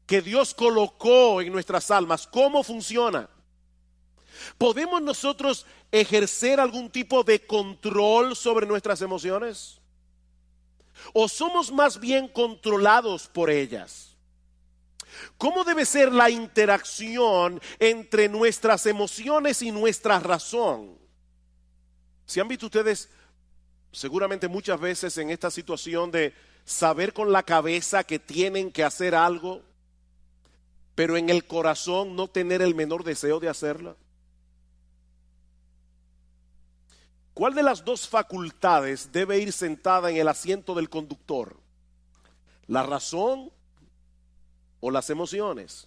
que Dios colocó en nuestras almas, ¿cómo funciona? ¿Podemos nosotros ejercer algún tipo de control sobre nuestras emociones? ¿O somos más bien controlados por ellas? ¿Cómo debe ser la interacción entre nuestras emociones y nuestra razón? ¿Se han visto ustedes seguramente muchas veces en esta situación de saber con la cabeza que tienen que hacer algo, pero en el corazón no tener el menor deseo de hacerlo? ¿Cuál de las dos facultades debe ir sentada en el asiento del conductor? ¿La razón o las emociones?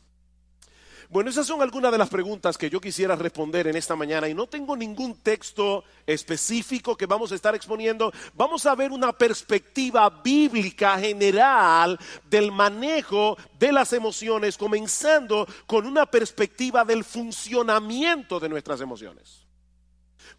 Bueno, esas son algunas de las preguntas que yo quisiera responder en esta mañana, y no tengo ningún texto específico que vamos a estar exponiendo. Vamos a ver una perspectiva bíblica general del manejo de las emociones, comenzando con una perspectiva del funcionamiento de nuestras emociones.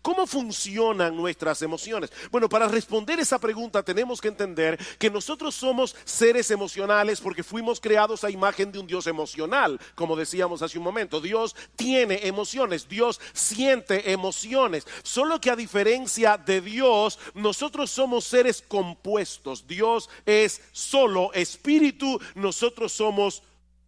¿Cómo funcionan nuestras emociones? Bueno, para responder esa pregunta tenemos que entender que nosotros somos seres emocionales porque fuimos creados a imagen de un Dios emocional. Como decíamos hace un momento, Dios tiene emociones, Dios siente emociones. Solo que a diferencia de Dios, nosotros somos seres compuestos. Dios es solo espíritu, nosotros somos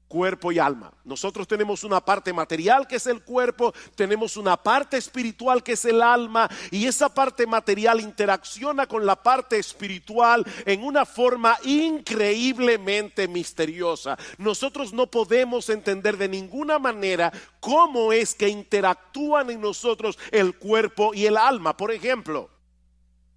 cuerpo y alma. Nosotros tenemos una parte material que es el cuerpo, tenemos una parte espiritual que es el alma, y esa parte material interacciona con la parte espiritual en una forma increíblemente misteriosa. Nosotros no podemos entender de ninguna manera cómo es que interactúan en nosotros el cuerpo y el alma. Por ejemplo,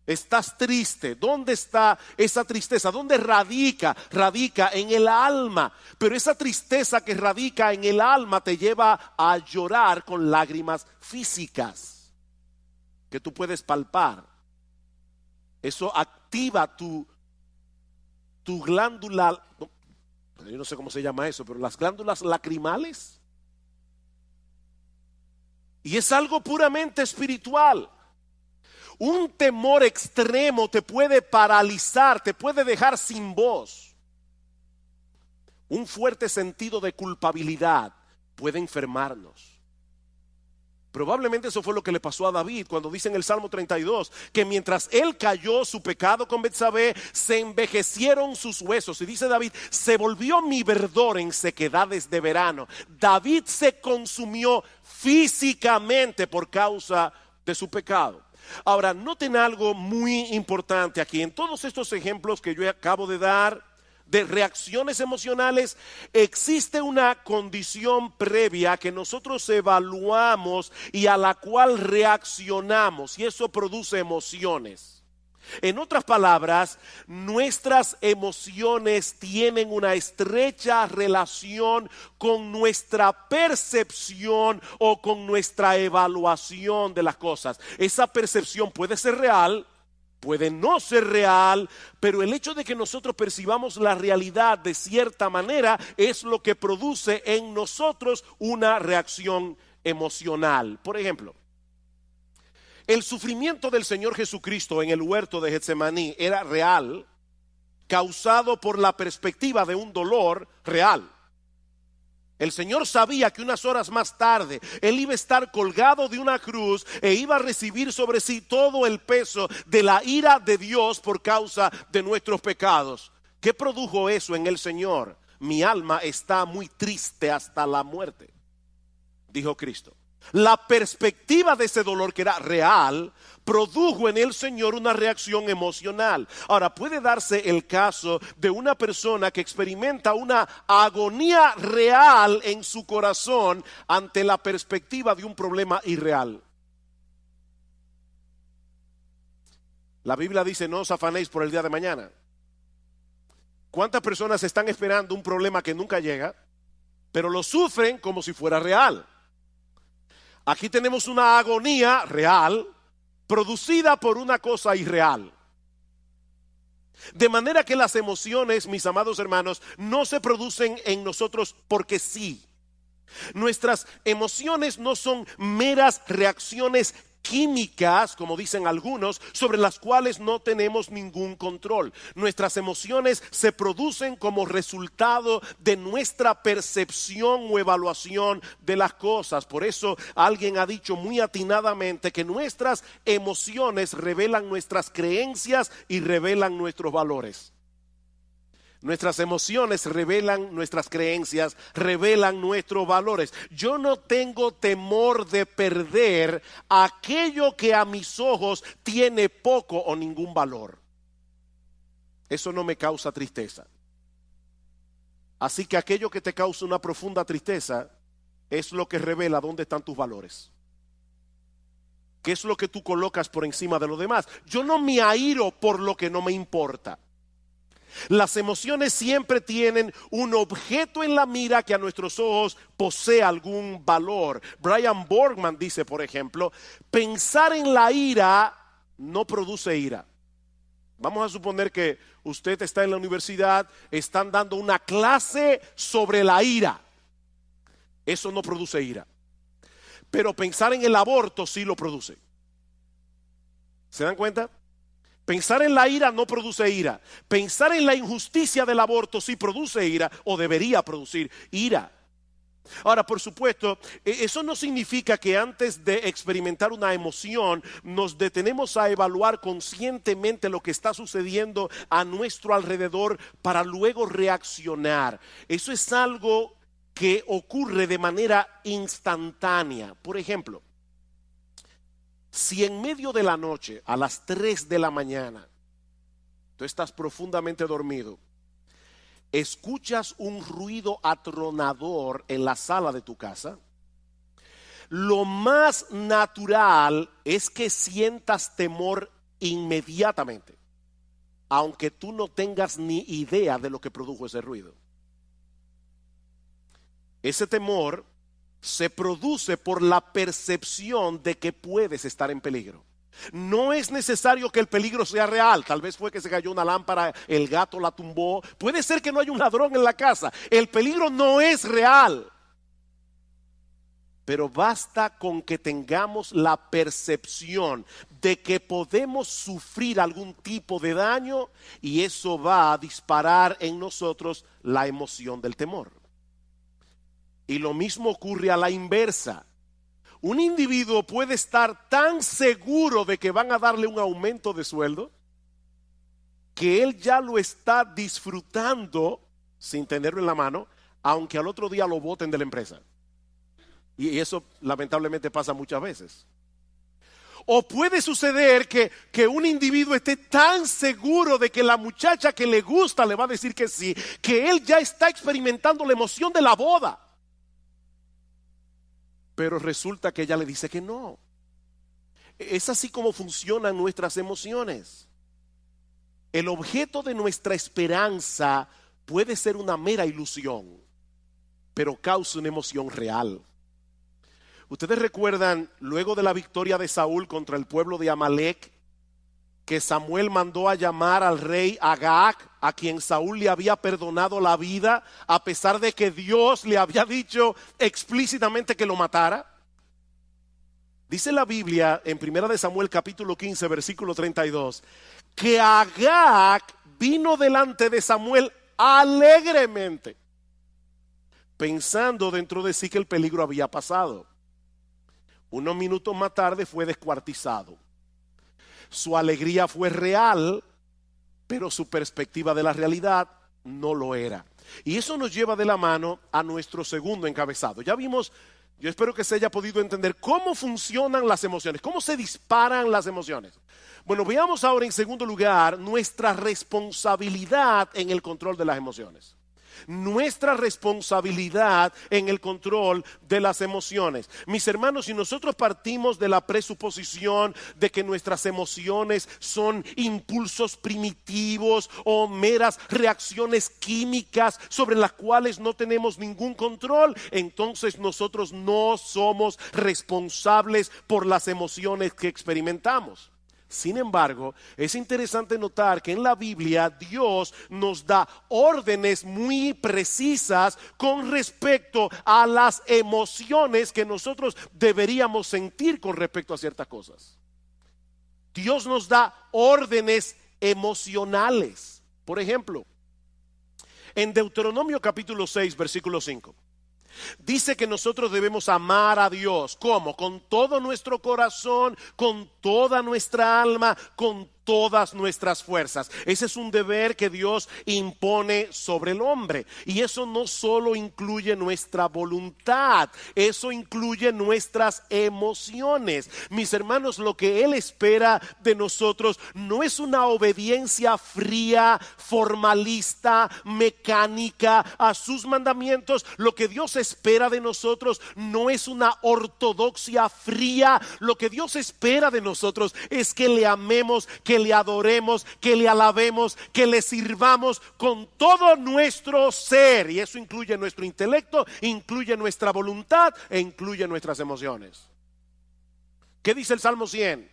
estás triste. ¿Dónde está esa tristeza? ¿Dónde radica? Radica en el alma. Pero esa tristeza que radica en el alma te lleva a llorar con lágrimas físicas que tú puedes palpar. Eso activa tu glándula, yo no sé cómo se llama eso, pero las glándulas lacrimales. Y es algo puramente espiritual. Un temor extremo te puede paralizar, te puede dejar sin voz. Un fuerte sentido de culpabilidad puede enfermarnos. Probablemente eso fue lo que le pasó a David cuando dice en el Salmo 32 que mientras él cayó su pecado con Betsabé, se envejecieron sus huesos. Y dice David, se volvió mi verdor en sequedades de verano. David se consumió físicamente por causa de su pecado. Ahora, noten algo muy importante aquí. En todos estos ejemplos que yo acabo de dar de reacciones emocionales, existe una condición previa que nosotros evaluamos y a la cual reaccionamos, y eso produce emociones. En otras palabras, nuestras emociones tienen una estrecha relación con nuestra percepción o con nuestra evaluación de las cosas. Esa percepción puede ser real, puede no ser real, pero el hecho de que nosotros percibamos la realidad de cierta manera es lo que produce en nosotros una reacción emocional. Por ejemplo, el sufrimiento del Señor Jesucristo en el huerto de Getsemaní era real, causado por la perspectiva de un dolor real. El Señor sabía que unas horas más tarde Él iba a estar colgado de una cruz e iba a recibir sobre sí todo el peso de la ira de Dios por causa de nuestros pecados. ¿Qué produjo eso en el Señor? Mi alma está muy triste hasta la muerte, dijo Cristo. La perspectiva de ese dolor, que era real, produjo en el Señor una reacción emocional. Ahora, puede darse el caso de una persona que experimenta una agonía real en su corazón ante la perspectiva de un problema irreal. La Biblia dice, no os afanéis por el día de mañana. ¿Cuántas personas están esperando un problema que nunca llega, pero lo sufren como si fuera real? Aquí tenemos una agonía real producida por una cosa irreal. De manera que las emociones, mis amados hermanos, no se producen en nosotros porque sí. Nuestras emociones no son meras reacciones químicas, como dicen algunos, sobre las cuales no tenemos ningún control. Nuestras emociones se producen como resultado de nuestra percepción o evaluación de las cosas. Por eso alguien ha dicho muy atinadamente que nuestras emociones revelan nuestras creencias y revelan nuestros valores. Nuestras emociones revelan nuestras creencias, revelan nuestros valores. Yo no tengo temor de perder aquello que a mis ojos tiene poco o ningún valor. Eso no me causa tristeza. Así que aquello que te causa una profunda tristeza es lo que revela dónde están tus valores. ¿Qué es lo que tú colocas por encima de lo demás? Yo no me airo por lo que no me importa. Las emociones siempre tienen un objeto en la mira que a nuestros ojos posee algún valor. Brian Borgman dice, por ejemplo, pensar en la ira no produce ira. Vamos a suponer que usted está en la universidad, están dando una clase sobre la ira. Eso no produce ira. Pero pensar en el aborto sí lo produce. ¿Se dan cuenta? Pensar en la ira no produce ira. Pensar en la injusticia del aborto sí produce ira o debería producir ira. Ahora, por supuesto, eso no significa que antes de experimentar una emoción nos detenemos a evaluar conscientemente lo que está sucediendo a nuestro alrededor para luego reaccionar. Eso es algo que ocurre de manera instantánea. Por ejemplo, si en medio de la noche, a las 3 de la mañana, tú estás profundamente dormido, escuchas un ruido atronador en la sala de tu casa, lo más natural es que sientas temor inmediatamente, aunque tú no tengas ni idea de lo que produjo ese ruido. Ese temor se produce por la percepción de que puedes estar en peligro. No es necesario que el peligro sea real. Tal vez fue que se cayó una lámpara, el gato la tumbó. Puede ser que no haya un ladrón en la casa. El peligro no es real. Pero basta con que tengamos la percepción de que podemos sufrir algún tipo de daño y eso va a disparar en nosotros la emoción del temor. Y lo mismo ocurre a la inversa. Un individuo puede estar tan seguro de que van a darle un aumento de sueldo que él ya lo está disfrutando sin tenerlo en la mano, aunque al otro día lo boten de la empresa. Y eso lamentablemente pasa muchas veces. O puede suceder que un individuo esté tan seguro de que la muchacha que le gusta le va a decir que sí, que él ya está experimentando la emoción de la boda. Pero resulta que ella le dice que no. Es así como funcionan nuestras emociones. El objeto de nuestra esperanza puede ser una mera ilusión, pero causa una emoción real. Ustedes recuerdan, luego de la victoria de Saúl contra el pueblo de Amalek, que Samuel mandó a llamar al rey Agag, a quien Saúl le había perdonado la vida, a pesar de que Dios le había dicho explícitamente que lo matara. Dice la Biblia en 1 Samuel capítulo 15 versículo 32, que Agag vino delante de Samuel alegremente, pensando dentro de sí que el peligro había pasado. Unos minutos más tarde fue descuartizado. Su alegría fue real, pero su perspectiva de la realidad no lo era. Y eso nos lleva de la mano a nuestro segundo encabezado. Ya vimos, yo espero que se haya podido entender cómo funcionan las emociones, cómo se disparan las emociones. Bueno, veamos ahora en segundo lugar nuestra responsabilidad en el control de las emociones. Nuestra responsabilidad en el control de las emociones. Mis hermanos, si nosotros partimos de la presuposición de que nuestras emociones son impulsos primitivos o meras reacciones químicas sobre las cuales no tenemos ningún control, entonces nosotros no somos responsables por las emociones que experimentamos. Sin embargo, es interesante notar que en la Biblia Dios nos da órdenes muy precisas con respecto a las emociones que nosotros deberíamos sentir con respecto a ciertas cosas. Dios nos da órdenes emocionales. Por ejemplo, en Deuteronomio capítulo 6, versículo 5. Dice que nosotros debemos amar a Dios. ¿Cómo? Con todo nuestro corazón, con toda nuestra alma, con todas nuestras fuerzas. Ese es un deber que Dios impone sobre el hombre. Y eso no solo incluye nuestra voluntad, eso incluye nuestras emociones. Mis hermanos, lo que Él espera de nosotros no es una obediencia fría, formalista, mecánica a sus mandamientos. Lo que Dios espera de nosotros no es una ortodoxia fría. Lo que Dios espera de nosotros es que le amemos, que le adoremos, que le alabemos, que le sirvamos con todo nuestro ser. Y eso incluye nuestro intelecto, incluye nuestra voluntad e incluye nuestras emociones. ¿Qué dice el Salmo 100?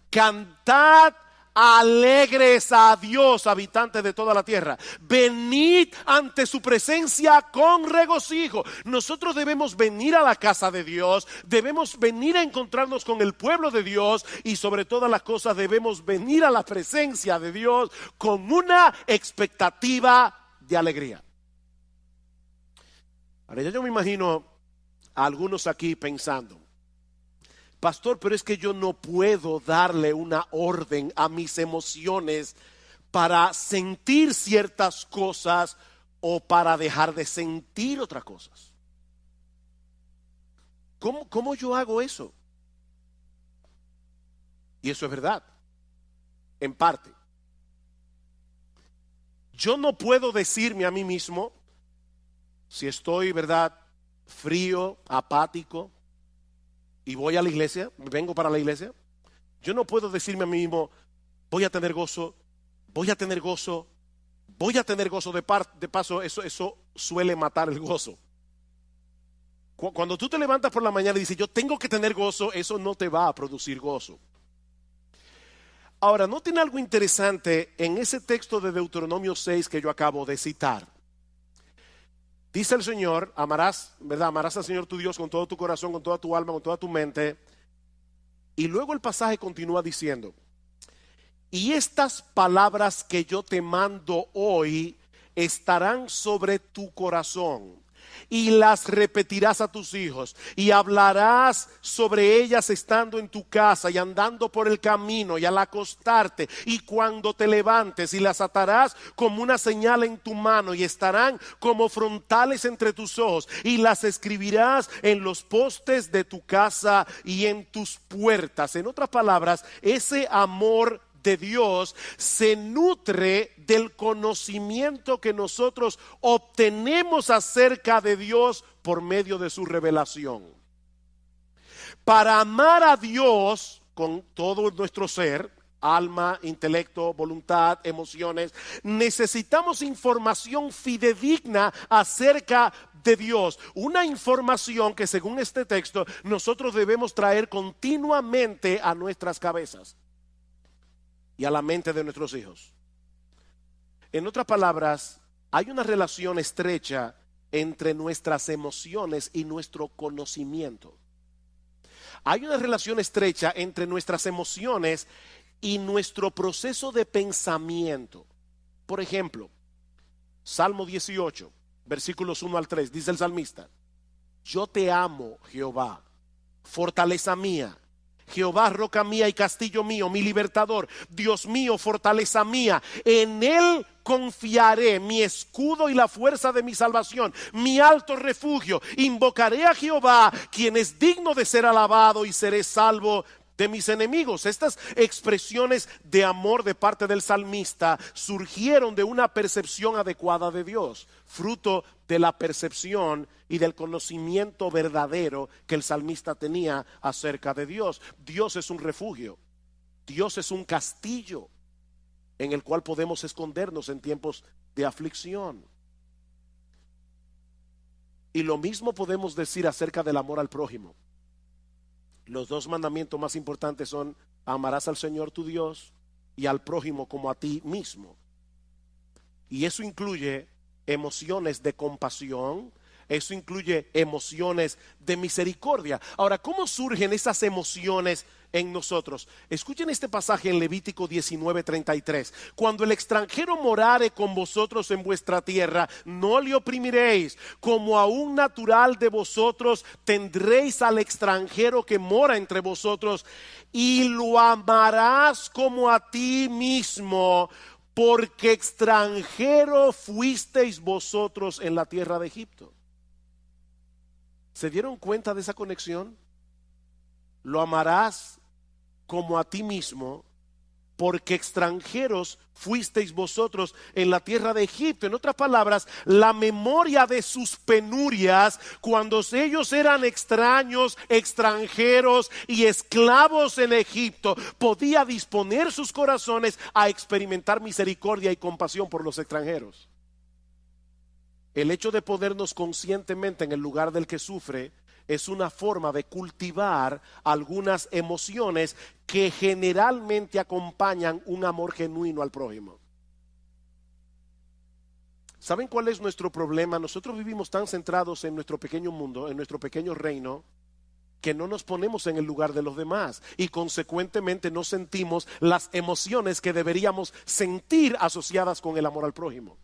Cantad alegres a Dios, habitantes de toda la tierra. Venid ante su presencia con regocijo. Nosotros debemos venir a la casa de Dios, debemos venir a encontrarnos con el pueblo de Dios y sobre todas las cosas debemos venir a la presencia de Dios con una expectativa de alegría. Ahora yo me imagino a algunos aquí pensando: pastor, pero es que yo no puedo darle una orden a mis emociones para sentir ciertas cosas o para dejar de sentir otras cosas. ¿Cómo yo hago eso? Y eso es verdad, en parte. Yo no puedo decirme a mí mismo, si estoy, ¿verdad?, frío, apático, y voy a la iglesia, vengo para la iglesia, yo no puedo decirme a mí mismo: voy a tener gozo, voy a tener gozo, voy a tener gozo. De paso, eso suele matar el gozo. Cuando tú te levantas por la mañana y dices yo tengo que tener gozo, eso no te va a producir gozo. Ahora, noten algo interesante en ese texto de Deuteronomio 6 que yo acabo de citar. Dice el Señor: amarás, ¿verdad? Amarás al Señor tu Dios con todo tu corazón, con toda tu alma, con toda tu mente. Y luego el pasaje continúa diciendo: y estas palabras que yo te mando hoy estarán sobre tu corazón, y las repetirás a tus hijos, y hablarás sobre ellas estando en tu casa y andando por el camino y al acostarte y cuando te levantes, y las atarás como una señal en tu mano y estarán como frontales entre tus ojos, y las escribirás en los postes de tu casa y en tus puertas. En otras palabras, ese amor de Dios se nutre del conocimiento que nosotros obtenemos acerca de Dios por medio de su revelación. Para amar a Dios con todo nuestro ser, alma, intelecto, voluntad, emociones, necesitamos información fidedigna acerca de Dios. Una información que, según este texto, nosotros debemos traer continuamente a nuestras cabezas y a la mente de nuestros hijos. En otras palabras, hay una relación estrecha entre nuestras emociones y nuestro conocimiento. Hay una relación estrecha entre nuestras emociones y nuestro proceso de pensamiento. Por ejemplo, Salmo 18, versículos 1 al 3, dice el salmista: yo te amo, Jehová, fortaleza mía. Jehová, roca mía y castillo mío, mi libertador, Dios mío, fortaleza mía. En él confiaré, mi escudo y la fuerza de mi salvación, mi alto refugio. Invocaré a Jehová, quien es digno de ser alabado, y seré salvo de mis enemigos. Estas expresiones de amor de parte del salmista surgieron de una percepción adecuada de Dios, fruto de la percepción y del conocimiento verdadero que el salmista tenía acerca de Dios. Dios es un refugio, Dios es un castillo en el cual podemos escondernos en tiempos de aflicción. Y lo mismo podemos decir acerca del amor al prójimo. Los dos mandamientos más importantes son: Amarás al Señor tu Dios y al prójimo como a ti mismo. Y eso incluye emociones de compasión, eso incluye emociones de misericordia. Ahora, ¿cómo surgen esas emociones en nosotros? Escuchen este pasaje en Levítico 19:33. Cuando el extranjero morare con vosotros en vuestra tierra, no le oprimiréis. Como a un natural de vosotros tendréis al extranjero que mora entre vosotros, y lo amarás como a ti mismo, porque extranjero fuisteis vosotros en la tierra de Egipto. ¿Se dieron cuenta de esa conexión? Lo amarás como a ti mismo, porque extranjeros fuisteis vosotros en la tierra de Egipto. En otras palabras, la memoria de sus penurias, cuando ellos eran extraños, extranjeros y esclavos en Egipto, podía disponer sus corazones a experimentar misericordia y compasión por los extranjeros. El hecho de ponernos conscientemente en el lugar del que sufre es una forma de cultivar algunas emociones que generalmente acompañan un amor genuino al prójimo. ¿Saben cuál es nuestro problema? Nosotros vivimos tan centrados en nuestro pequeño mundo, en nuestro pequeño reino, que no nos ponemos en el lugar de los demás y consecuentemente no sentimos las emociones que deberíamos sentir asociadas con el amor al prójimo.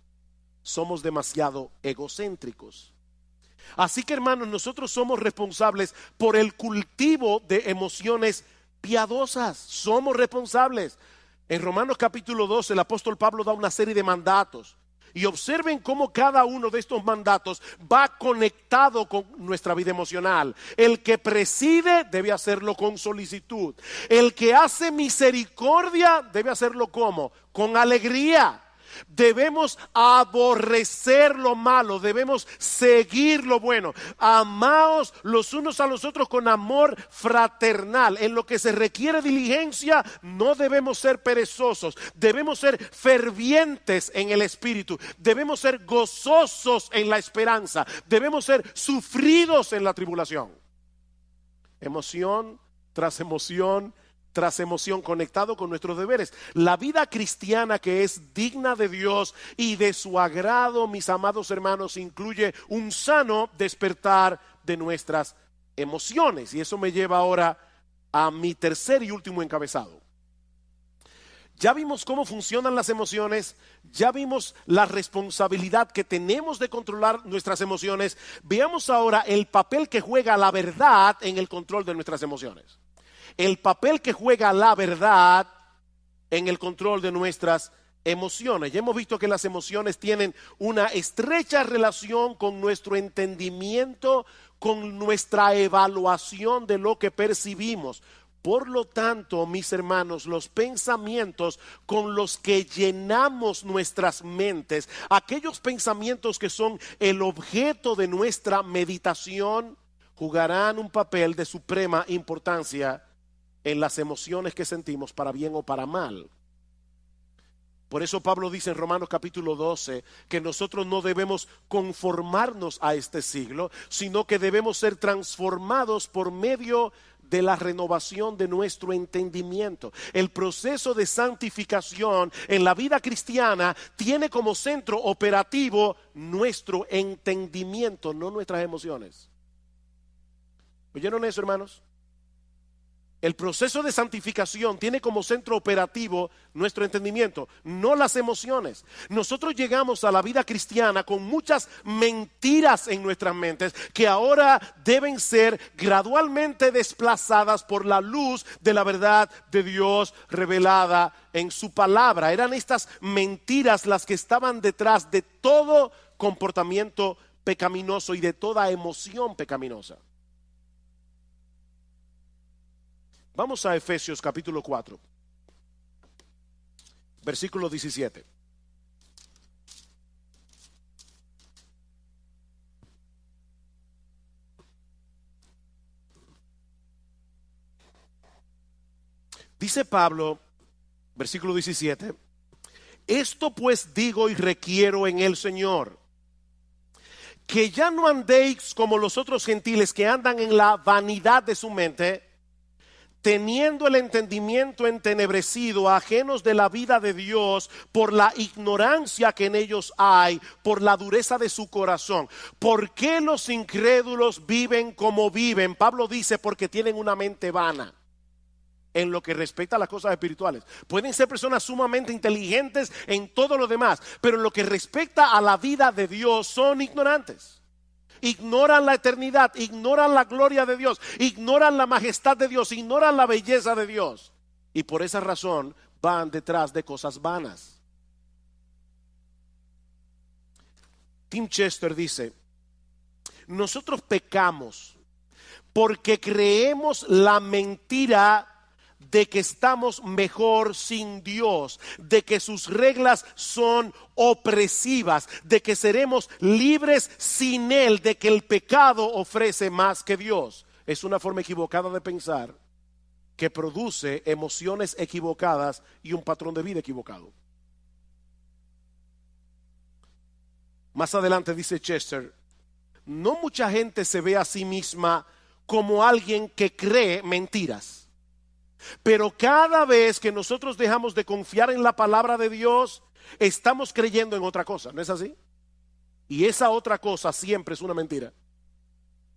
Somos demasiado egocéntricos. Así que, hermanos, nosotros somos responsables por el cultivo de emociones piadosas. Somos responsables. En Romanos capítulo 12 el apóstol Pablo da una serie de mandatos. Y observen cómo cada uno de estos mandatos va conectado con nuestra vida emocional. El que preside debe hacerlo con solicitud. El que hace misericordia debe hacerlo ¿cómo? Con alegría. Debemos aborrecer lo malo, debemos seguir lo bueno. Amaos los unos a los otros con amor fraternal. En lo que se requiere diligencia, no debemos ser perezosos. Debemos ser fervientes en el espíritu. Debemos ser gozosos en la esperanza. Debemos ser sufridos en la tribulación. Emoción tras emoción tras emoción, conectado con nuestros deberes. La vida cristiana que es digna de Dios y de su agrado, mis amados hermanos, incluye un sano despertar de nuestras emociones. Y eso me lleva ahora a mi tercer y último encabezado. Ya vimos cómo funcionan las emociones, ya vimos la responsabilidad que tenemos de controlar nuestras emociones. Veamos ahora el papel que juega la verdad en el control de nuestras emociones. El papel que juega la verdad en el control de nuestras emociones. Ya hemos visto que las emociones tienen una estrecha relación con nuestro entendimiento, con nuestra evaluación de lo que percibimos. Por lo tanto, mis hermanos, los pensamientos con los que llenamos nuestras mentes, aquellos pensamientos que son el objeto de nuestra meditación, jugarán un papel de suprema importancia en las emociones que sentimos, para bien o para mal. Por eso Pablo dice en Romanos capítulo 12 que nosotros no debemos conformarnos a este siglo, sino que debemos ser transformados por medio de la renovación de nuestro entendimiento. El proceso de santificación en la vida cristiana tiene como centro operativo nuestro entendimiento, no nuestras emociones. ¿Oyeron eso, hermanos? El proceso de santificación tiene como centro operativo nuestro entendimiento, no las emociones. Nosotros llegamos a la vida cristiana con muchas mentiras en nuestras mentes que ahora deben ser gradualmente desplazadas por la luz de la verdad de Dios revelada en su palabra. Eran estas mentiras las que estaban detrás de todo comportamiento pecaminoso y de toda emoción pecaminosa. Vamos a Efesios capítulo 4, versículo 17. Dice Pablo, versículo 17, esto pues digo y requiero en el Señor, que ya no andéis como los otros gentiles que andan en la vanidad de su mente, teniendo el entendimiento entenebrecido, ajenos de la vida de Dios por la ignorancia que en ellos hay, por la dureza de su corazón. ¿Por qué los incrédulos viven como viven? Pablo dice, porque tienen una mente vana en lo que respecta a las cosas espirituales. Pueden ser personas sumamente inteligentes en todo lo demás, pero en lo que respecta a la vida de Dios son ignorantes. Ignoran la eternidad, ignoran la gloria de Dios, ignoran la majestad de Dios, ignoran la belleza de Dios. Y por esa razón van detrás de cosas vanas. Tim Chester dice, nosotros pecamos porque creemos la mentira de que estamos mejor sin Dios, de que sus reglas son opresivas, de que seremos libres sin Él, de que el pecado ofrece más que Dios. Es una forma equivocada de pensar que produce emociones equivocadas y un patrón de vida equivocado. Más adelante dice Chester, no mucha gente se ve a sí misma como alguien que cree mentiras. Pero cada vez que nosotros dejamos de confiar en la palabra de Dios, estamos creyendo en otra cosa, ¿no es así? Y esa otra cosa siempre es una mentira.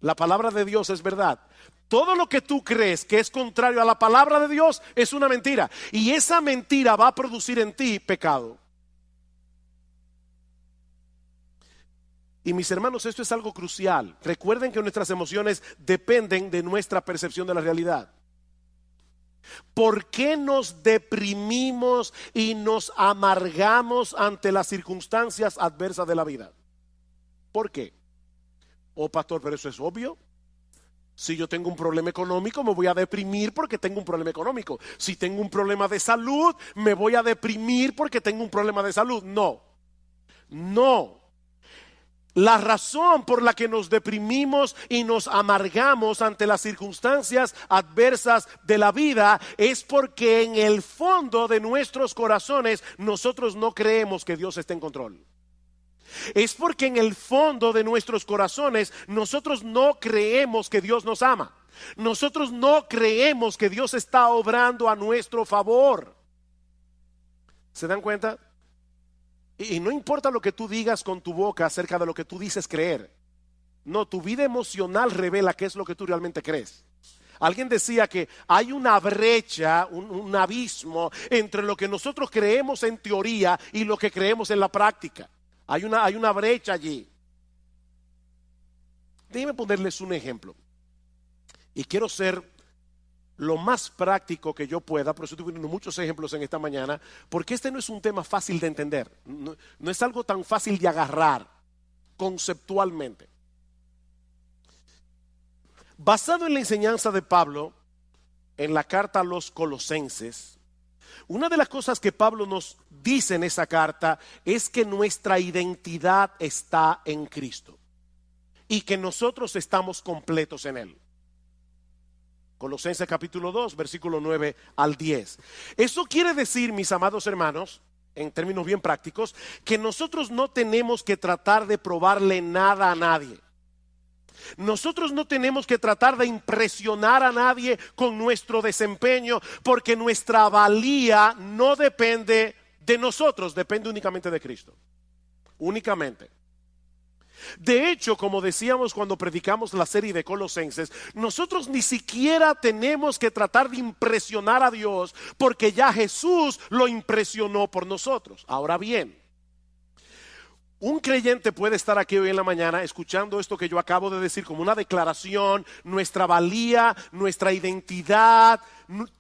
La palabra de Dios es verdad. Todo lo que tú crees que es contrario a la palabra de Dios es una mentira. Y esa mentira va a producir en ti pecado. Y mis hermanos, esto es algo crucial. Recuerden que nuestras emociones dependen de nuestra percepción de la realidad. ¿Por qué nos deprimimos y nos amargamos ante las circunstancias adversas de la vida? ¿Por qué? Oh, pastor, pero eso es obvio. Si yo tengo un problema económico, me voy a deprimir porque tengo un problema económico. Si tengo un problema de salud, me voy a deprimir porque tengo un problema de salud. No, no. La razón por la que nos deprimimos y nos amargamos ante las circunstancias adversas de la vida es porque en el fondo de nuestros corazones nosotros no creemos que Dios esté en control. Es porque en el fondo de nuestros corazones nosotros no creemos que Dios nos ama. Nosotros no creemos que Dios está obrando a nuestro favor. ¿Se dan cuenta? Y no importa lo que tú digas con tu boca acerca de lo que tú dices creer. No, tu vida emocional revela qué es lo que tú realmente crees. Alguien decía que hay una brecha, un abismo entre lo que nosotros creemos en teoría y lo que creemos en la práctica. Hay una brecha allí. Déjenme ponerles un ejemplo. Y quiero ser lo más práctico que yo pueda, por eso estoy poniendo muchos ejemplos en esta mañana, porque este no es un tema fácil de entender, no es algo tan fácil de agarrar conceptualmente. Basado en la enseñanza de Pablo en la carta a los Colosenses, una de las cosas que Pablo nos dice en esa carta es que nuestra identidad está en Cristo y que nosotros estamos completos en Él. Colosenses capítulo 2, versículo 9 al 10. Eso quiere decir, mis amados hermanos, en términos bien prácticos, que nosotros no tenemos que tratar de probarle nada a nadie. Nosotros no tenemos que tratar de impresionar a nadie con nuestro desempeño, porque nuestra valía no depende de nosotros, depende únicamente de Cristo. Únicamente. De hecho, como decíamos cuando predicamos la serie de Colosenses, nosotros ni siquiera tenemos que tratar de impresionar a Dios, porque ya Jesús lo impresionó por nosotros. Ahora bien, un creyente puede estar aquí hoy en la mañana escuchando esto que yo acabo de decir como una declaración. Nuestra valía, nuestra identidad,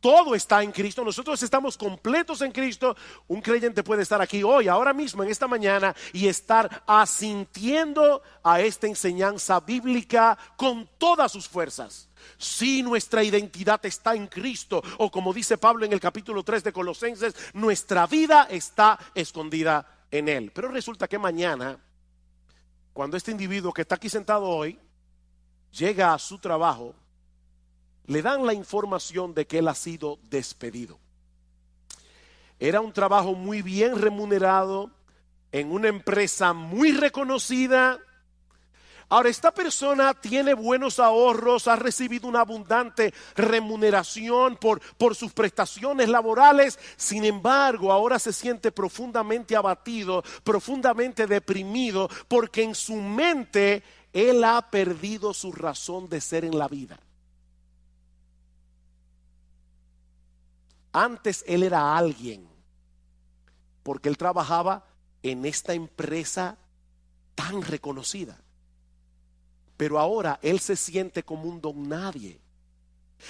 todo está en Cristo. Nosotros estamos completos en Cristo. Un creyente puede estar aquí hoy, ahora mismo, en esta mañana, y estar asintiendo a esta enseñanza bíblica con todas sus fuerzas. Si nuestra identidad está en Cristo, o como dice Pablo en el capítulo 3 de Colosenses, nuestra vida está escondida en Él. Pero resulta que mañana, cuando este individuo que está aquí sentado hoy llega a su trabajo, le dan la información de que él ha sido despedido. Era un trabajo muy bien remunerado en una empresa muy reconocida. Ahora, esta persona tiene buenos ahorros, ha recibido una abundante remuneración por sus prestaciones laborales. Sin embargo, ahora se siente profundamente abatido, profundamente deprimido, porque en su mente él ha perdido su razón de ser en la vida. Antes él era alguien, porque él trabajaba en esta empresa tan reconocida. Pero ahora él se siente como un don nadie,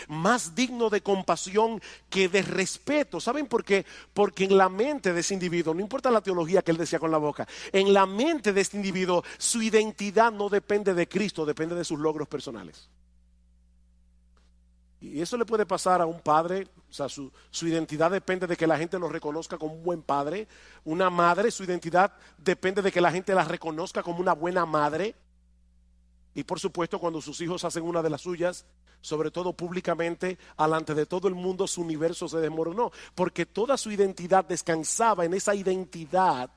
más digno de compasión que de respeto. ¿Saben por qué? Porque en la mente de ese individuo, no importa la teología que él decía con la boca, en la mente de este individuo su identidad no depende de Cristo, depende de sus logros personales. Y eso le puede pasar a un padre. O sea, su identidad depende de que la gente lo reconozca como un buen padre. Una madre, su identidad depende de que la gente la reconozca como una buena madre. Y por supuesto, cuando sus hijos hacen una de las suyas, sobre todo públicamente, delante de todo el mundo, su universo se desmoronó, porque toda su identidad descansaba en esa identidad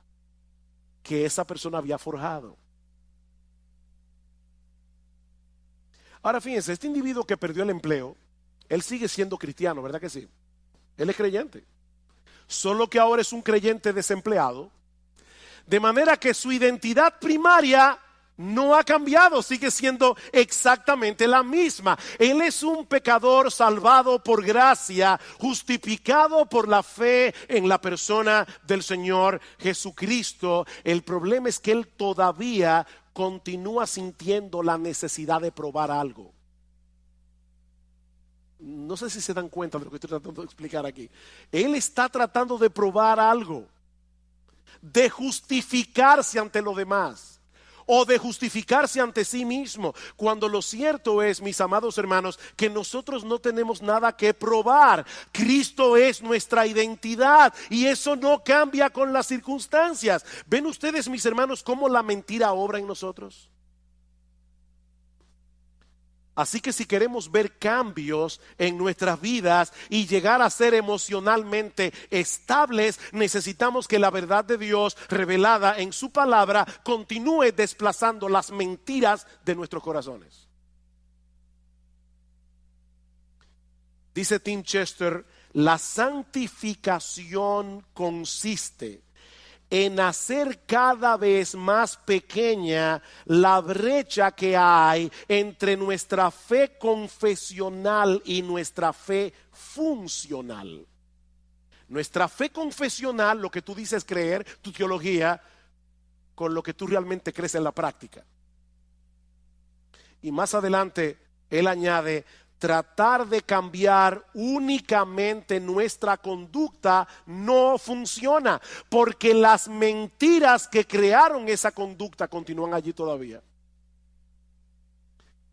que esa persona había forjado. Ahora fíjense, este individuo que perdió el empleo, él sigue siendo cristiano, ¿verdad que sí? Él es creyente, solo que ahora es un creyente desempleado, de manera que su identidad primaria no ha cambiado, sigue siendo exactamente la misma. Él es un pecador salvado por gracia, justificado por la fe en la persona del Señor Jesucristo. El problema es que él todavía continúa sintiendo la necesidad de probar algo. No sé si se dan cuenta de lo que estoy tratando de explicar aquí. Él está tratando de probar algo, de justificarse ante los demás, o de justificarse ante sí mismo, cuando lo cierto es, mis amados hermanos, que nosotros no tenemos nada que probar. Cristo es nuestra identidad y eso no cambia con las circunstancias. ¿Ven ustedes, mis hermanos, cómo la mentira obra en nosotros? Así que si queremos ver cambios en nuestras vidas y llegar a ser emocionalmente estables, necesitamos que la verdad de Dios revelada en su palabra continúe desplazando las mentiras de nuestros corazones. Dice Tim Chester, la santificación consiste en hacer cada vez más pequeña la brecha que hay entre nuestra fe confesional y nuestra fe funcional. Nuestra fe confesional, lo que tú dices creer, tu teología, con lo que tú realmente crees en la práctica. Y más adelante él añade, tratar de cambiar únicamente nuestra conducta no funciona, porque las mentiras que crearon esa conducta continúan allí todavía.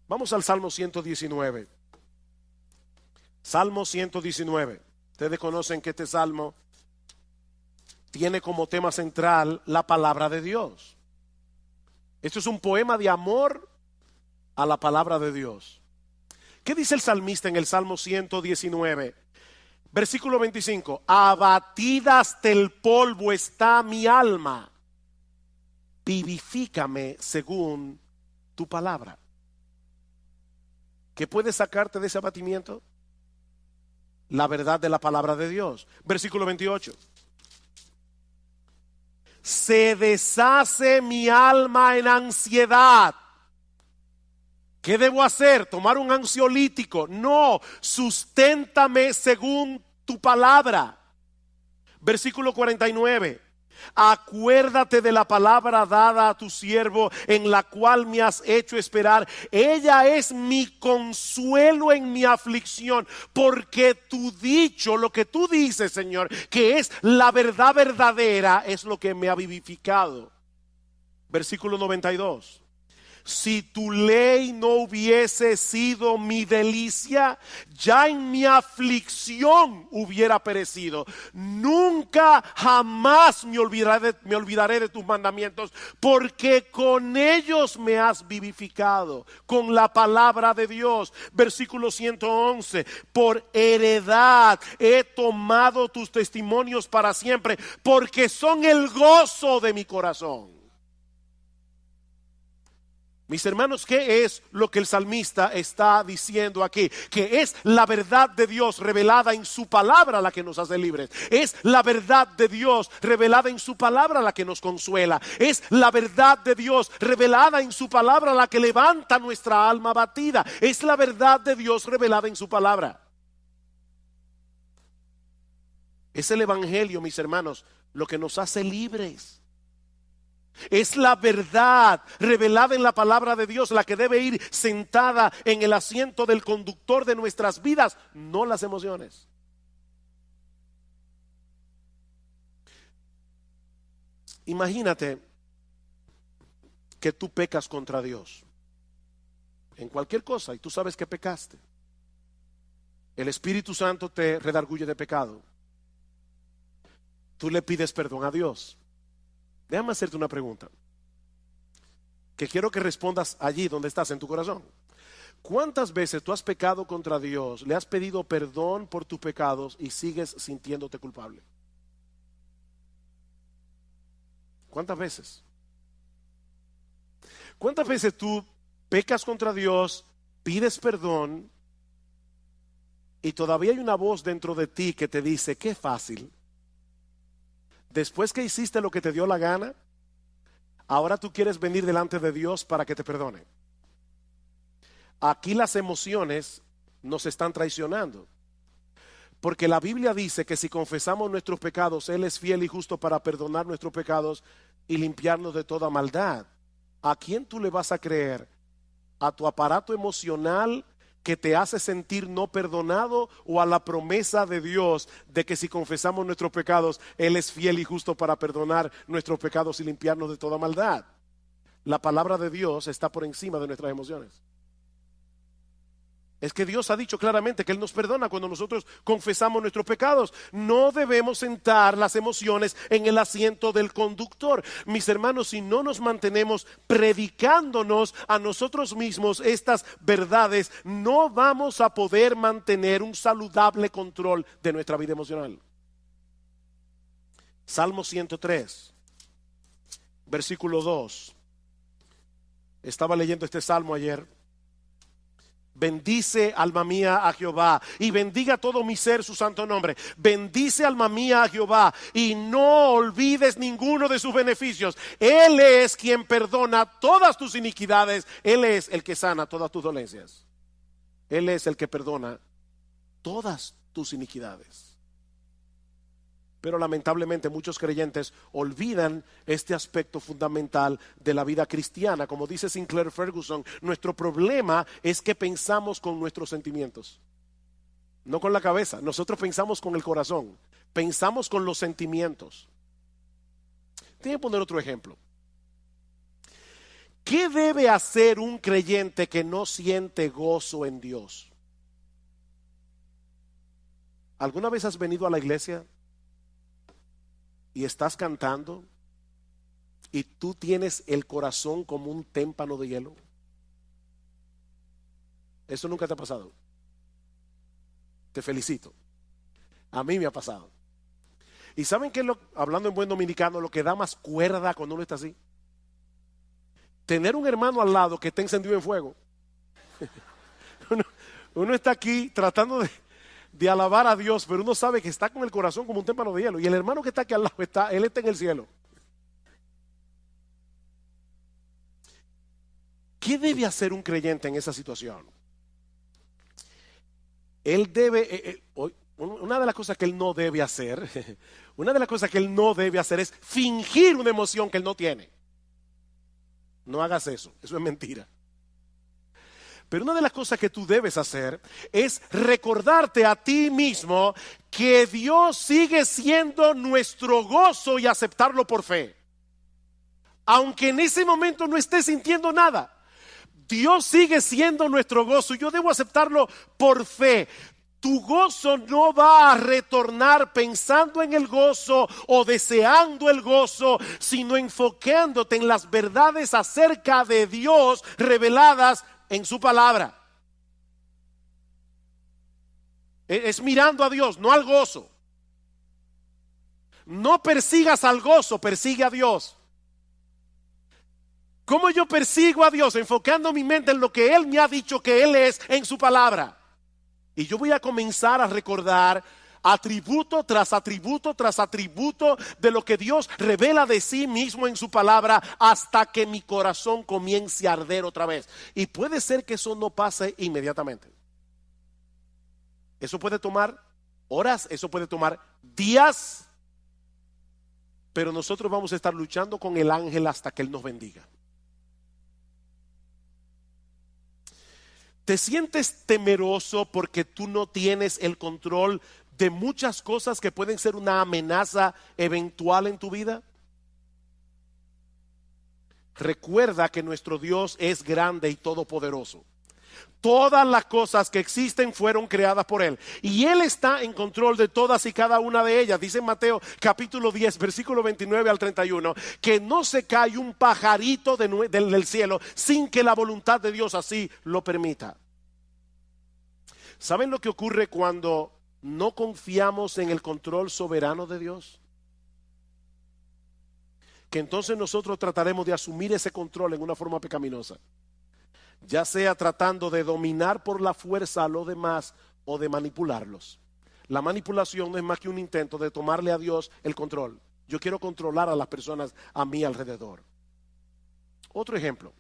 Vamos al Salmo 119. Salmo 119. Ustedes conocen que este salmo tiene como tema central la palabra de Dios. Esto es un poema de amor a la palabra de Dios. ¿Qué dice el salmista en el Salmo 119? Versículo 25. Abatida hasta el polvo está mi alma. Vivifícame según tu palabra. ¿Qué puede sacarte de ese abatimiento? La verdad de la palabra de Dios. Versículo 28. Se deshace mi alma en ansiedad. ¿Qué debo hacer? ¿Tomar un ansiolítico? No, susténtame según tu palabra. Versículo 49. Acuérdate de la palabra dada a tu siervo, en la cual me has hecho esperar. Ella es mi consuelo en mi aflicción, porque tu dicho, lo que tú dices, Señor, que es la verdad verdadera, es lo que me ha vivificado. Versículo 92. Si tu ley no hubiese sido mi delicia, ya en mi aflicción hubiera perecido. Nunca jamás me olvidaré de tus mandamientos, porque con ellos me has vivificado, con la palabra de Dios. Versículo 111. Por heredad he tomado tus testimonios para siempre, porque son el gozo de mi corazón. Mis hermanos, ¿qué es lo que el salmista está diciendo aquí? Que es la verdad de Dios revelada en su palabra la que nos hace libres. Es la verdad de Dios revelada en su palabra la que nos consuela. Es la verdad de Dios revelada en su palabra la que levanta nuestra alma abatida. Es la verdad de Dios revelada en su palabra. Es el evangelio, mis hermanos, lo que nos hace libres. Es la verdad revelada en la palabra de Dios la que debe ir sentada en el asiento del conductor de nuestras vidas, no las emociones. Imagínate que tú pecas contra Dios en cualquier cosa y tú sabes que pecaste. El Espíritu Santo te redarguye de pecado. Tú le pides perdón a Dios. Déjame hacerte una pregunta que quiero que respondas allí donde estás en tu corazón. ¿Cuántas veces tú has pecado contra Dios, le has pedido perdón por tus pecados y sigues sintiéndote culpable? ¿Cuántas veces? ¿Cuántas veces tú pecas contra Dios, pides perdón y todavía hay una voz dentro de ti que te dice, qué fácil? Después que hiciste lo que te dio la gana, ahora tú quieres venir delante de Dios para que te perdone. Aquí las emociones nos están traicionando. Porque la Biblia dice que si confesamos nuestros pecados, Él es fiel y justo para perdonar nuestros pecados y limpiarnos de toda maldad. ¿A quién tú le vas a creer? ¿A tu aparato emocional que te hace sentir no perdonado o a la promesa de Dios de que si confesamos nuestros pecados, Él es fiel y justo para perdonar nuestros pecados y limpiarnos de toda maldad? La palabra de Dios está por encima de nuestras emociones. Es que Dios ha dicho claramente que Él nos perdona cuando nosotros confesamos nuestros pecados. No debemos sentar las emociones en el asiento del conductor. Mis hermanos, si no nos mantenemos predicándonos a nosotros mismos estas verdades, no vamos a poder mantener un saludable control de nuestra vida emocional. Salmo 103, versículo 2. Estaba leyendo este salmo ayer. Bendice, alma mía, a Jehová, y bendiga todo mi ser su santo nombre. Bendice, alma mía, a Jehová, y no olvides ninguno de sus beneficios. Él es quien perdona todas tus iniquidades. Él es el que sana todas tus dolencias. Él es el que perdona todas tus iniquidades. Pero lamentablemente muchos creyentes olvidan este aspecto fundamental de la vida cristiana. Como dice Sinclair Ferguson, nuestro problema es que pensamos con nuestros sentimientos, no con la cabeza. Nosotros pensamos con el corazón, pensamos con los sentimientos. Tiene que poner otro ejemplo. ¿Qué debe hacer un creyente que no siente gozo en Dios? ¿Alguna vez has venido a la iglesia y estás cantando y tú tienes el corazón como un témpano de hielo? Eso nunca te ha pasado. Te felicito. A mí me ha pasado. ¿Y saben qué es hablando en buen dominicano, lo que da más cuerda cuando uno está así? Tener un hermano al lado que está encendido en fuego. Uno está aquí tratando de alabar a Dios, pero uno sabe que está con el corazón como un témpano de hielo. Y el hermano que está aquí al lado, él está en el cielo. ¿Qué debe hacer un creyente en esa situación? Él debe, una de las cosas que él no debe hacer, es fingir una emoción que él no tiene. No hagas eso es mentira. Pero una de las cosas que tú debes hacer es recordarte a ti mismo que Dios sigue siendo nuestro gozo y aceptarlo por fe. Aunque en ese momento no estés sintiendo nada, Dios sigue siendo nuestro gozo y yo debo aceptarlo por fe. Tu gozo no va a retornar pensando en el gozo o deseando el gozo, sino enfocándote en las verdades acerca de Dios reveladas en su palabra. Es mirando a Dios, no al gozo. No persigas al gozo, persigue a Dios. ¿Cómo yo persigo a Dios? Enfocando mi mente en lo que Él me ha dicho que Él es en su palabra. Y yo voy a comenzar a recordar atributo tras atributo tras atributo de lo que Dios revela de sí mismo en su palabra hasta que mi corazón comience a arder otra vez. Y puede ser que eso no pase inmediatamente. Eso puede tomar horas, eso puede tomar días, pero nosotros vamos a estar luchando con el ángel hasta que Él nos bendiga. ¿Te sientes temeroso porque tú no tienes el control de muchas cosas que pueden ser una amenaza eventual en tu vida? Recuerda que nuestro Dios es grande y todopoderoso. Todas las cosas que existen fueron creadas por Él y Él está en control de todas y cada una de ellas. Dice en Mateo capítulo 10 versículo 29 al 31 que no se cae un pajarito del cielo sin que la voluntad de Dios así lo permita. ¿Saben lo que ocurre cuando no confiamos en el control soberano de Dios? Que entonces nosotros trataremos de asumir ese control en una forma pecaminosa, ya sea tratando de dominar por la fuerza a los demás o de manipularlos. La manipulación no es más que un intento de tomarle a Dios el control. Yo quiero controlar a las personas a mi alrededor. Otro ejemplo.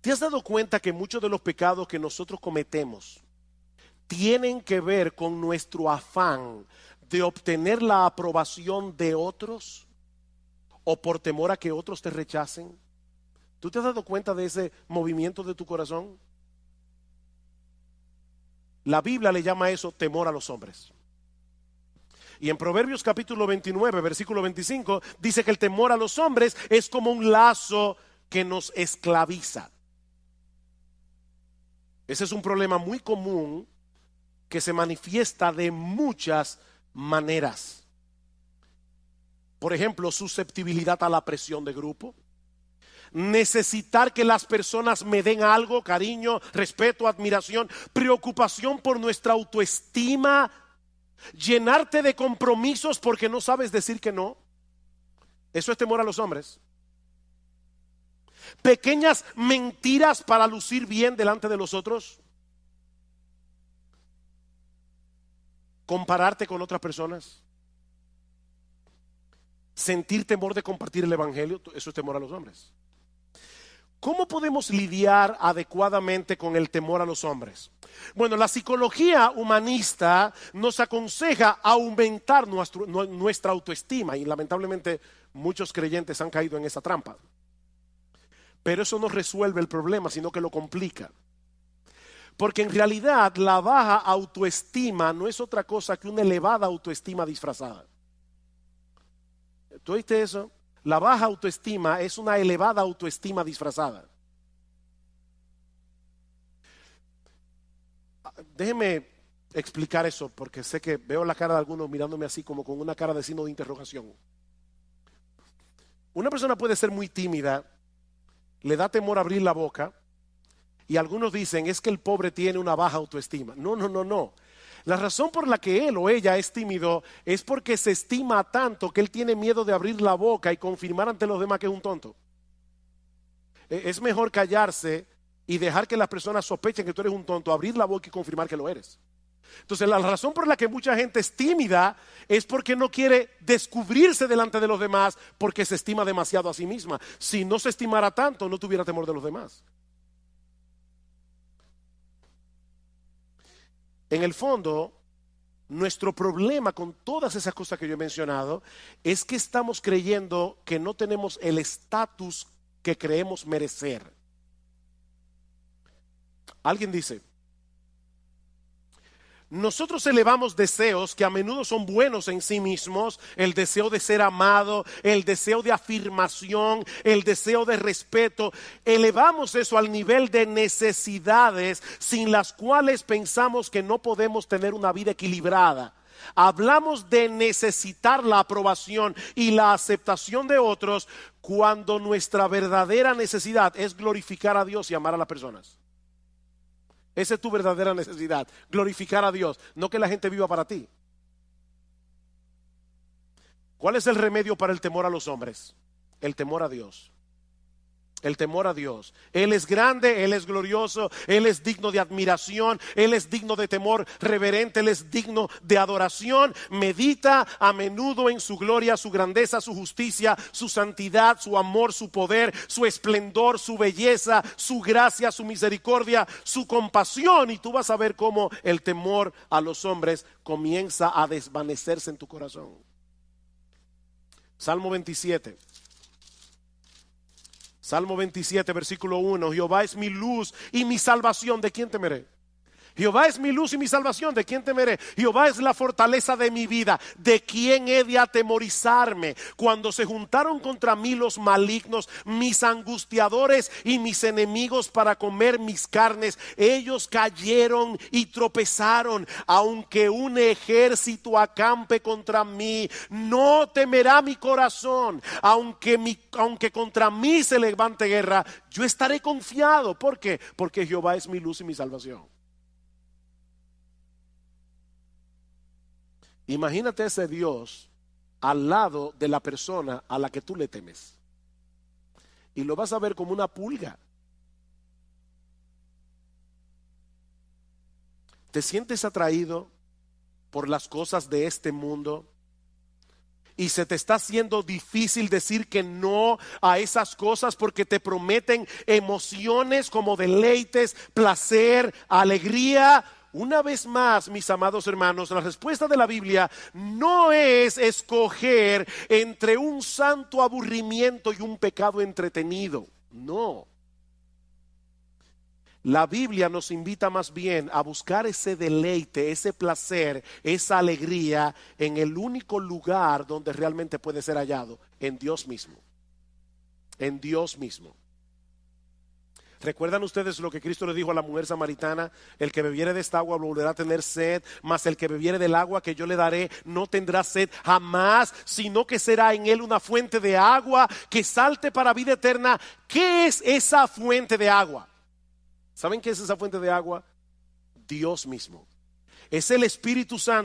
¿Te has dado cuenta que muchos de los pecados que nosotros cometemos tienen que ver con nuestro afán de obtener la aprobación de otros o por temor a que otros te rechacen? ¿Tú te has dado cuenta de ese movimiento de tu corazón? La Biblia le llama a eso temor a los hombres. Y en Proverbios capítulo 29, versículo 25, dice que el temor a los hombres es como un lazo que nos esclaviza. Ese es un problema muy común que se manifiesta de muchas maneras. Por ejemplo, susceptibilidad a la presión de grupo. Necesitar que las personas me den algo, cariño, respeto, admiración, preocupación por nuestra autoestima, llenarte de compromisos porque no sabes decir que no. Eso es temor a los hombres. Pequeñas mentiras para lucir bien delante de los otros. Compararte con otras personas. Sentir temor de compartir el evangelio. Eso es temor a los hombres. ¿Cómo podemos lidiar adecuadamente con el temor a los hombres? Bueno, la psicología humanista nos aconseja aumentar nuestra autoestima y lamentablemente muchos creyentes han caído en esa trampa. Pero eso no resuelve el problema, sino que lo complica. Porque en realidad la baja autoestima no es otra cosa que una elevada autoestima disfrazada. ¿Tú oíste eso? La baja autoestima es una elevada autoestima disfrazada. Déjeme explicar eso porque sé que veo la cara de algunos mirándome así como con una cara de signo de interrogación. Una persona puede ser muy tímida, le da temor abrir la boca y algunos dicen es que el pobre tiene una baja autoestima. No. La razón por la que él o ella es tímido es porque se estima tanto que él tiene miedo de abrir la boca y confirmar ante los demás que es un tonto. Es mejor callarse y dejar que las personas sospechen que tú eres un tonto, abrir la boca y confirmar que lo eres. Entonces la razón por la que mucha gente es tímida es porque no quiere descubrirse delante de los demás porque se estima demasiado a sí misma. Si no se estimara tanto, no tuviera temor de los demás. En el fondo, nuestro problema con todas esas cosas que yo he mencionado es que estamos creyendo que no tenemos el estatus que creemos merecer. Alguien dice, nosotros elevamos deseos que a menudo son buenos en sí mismos, el deseo de ser amado, el deseo de afirmación, el deseo de respeto. Elevamos eso al nivel de necesidades sin las cuales pensamos que no podemos tener una vida equilibrada. Hablamos de necesitar la aprobación y la aceptación de otros cuando nuestra verdadera necesidad es glorificar a Dios y amar a las personas. Esa es tu verdadera necesidad, glorificar a Dios, no que la gente viva para ti. ¿Cuál es el remedio para el temor a los hombres? El temor a Dios. El temor a Dios. Él es grande, Él es glorioso, Él es digno de admiración, Él es digno de temor reverente, Él es digno de adoración. Medita a menudo en su gloria, su grandeza, su justicia, su santidad, su amor, su poder, su esplendor, su belleza, su gracia, su misericordia, su compasión. Y tú vas a ver cómo el temor a los hombres comienza a desvanecerse en tu corazón. Salmo 27. Salmo 27, versículo 1. Jehová es mi luz y mi salvación. ¿De quién temeré? Jehová es mi luz y mi salvación, ¿de quién temeré? Jehová es la fortaleza de mi vida, ¿de quién he de atemorizarme? Cuando se juntaron contra mí los malignos, mis angustiadores y mis enemigos para comer mis carnes, ellos cayeron y tropezaron. Aunque un ejército acampe contra mí, no temerá mi corazón. Aunque contra mí se levante guerra, yo estaré confiado. ¿Por qué? Porque Jehová es mi luz y mi salvación. Imagínate ese Dios al lado de la persona a la que tú le temes. Y lo vas a ver como una pulga. ¿Te sientes atraído por las cosas de este mundo? Y se te está haciendo difícil decir que no a esas cosas porque te prometen emociones como deleites, placer, alegría. Una vez más, mis amados hermanos, la respuesta de la Biblia no es escoger entre un santo aburrimiento y un pecado entretenido. No. La Biblia nos invita más bien a buscar ese deleite, ese placer, esa alegría en el único lugar donde realmente puede ser hallado, en Dios mismo. En Dios mismo. ¿Recuerdan ustedes lo que Cristo le dijo a la mujer samaritana? El que bebiere de esta agua volverá a tener sed, mas el que bebiere del agua que yo le daré no tendrá sed jamás, sino que será en él una fuente de agua que salte para vida eterna. ¿Qué es esa fuente de agua? ¿Saben qué es esa fuente de agua? Dios mismo. Es el Espíritu Santo.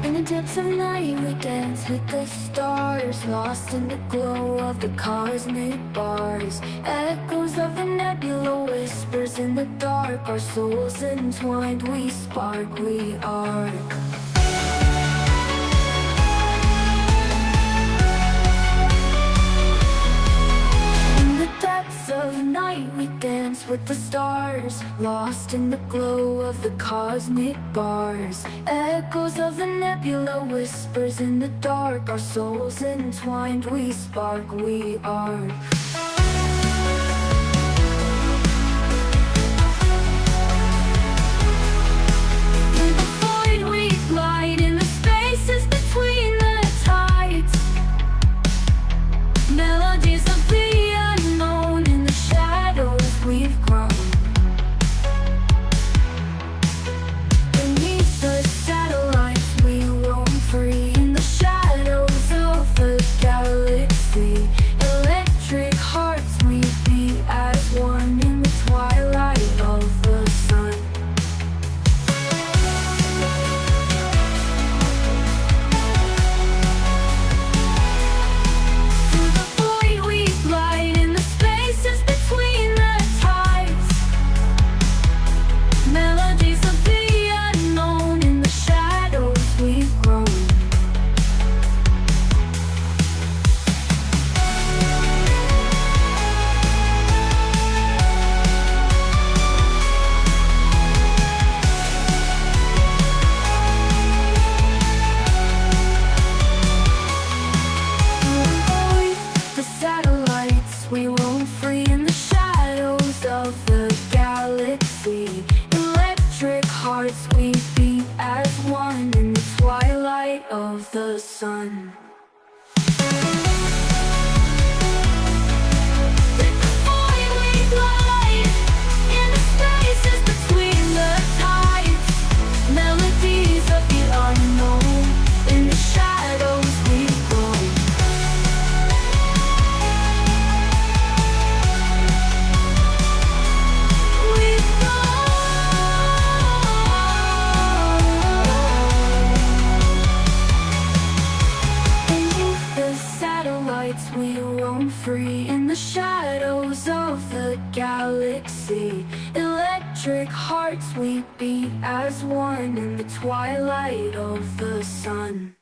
In the depths of night we dance with the stars, lost in the glow of the cosmic bars. Echoes of the nebula, whispers in the dark. Our souls entwined, we spark, we arc. In the depths of night we dance with the stars, lost in the glow of the cosmic bars. Echoes of the nebula, whispers in the dark. Our souls entwined, we spark, we arc. In the void we glide, in the spaces between the tides. Melodies of the unknown, in the shadows we've grown. Beneath the satellites we roam free, in the shadows of the galaxy. Electric of the sun. We roam free in the shadows of the galaxy. Electric hearts we beat as one in the twilight of the sun.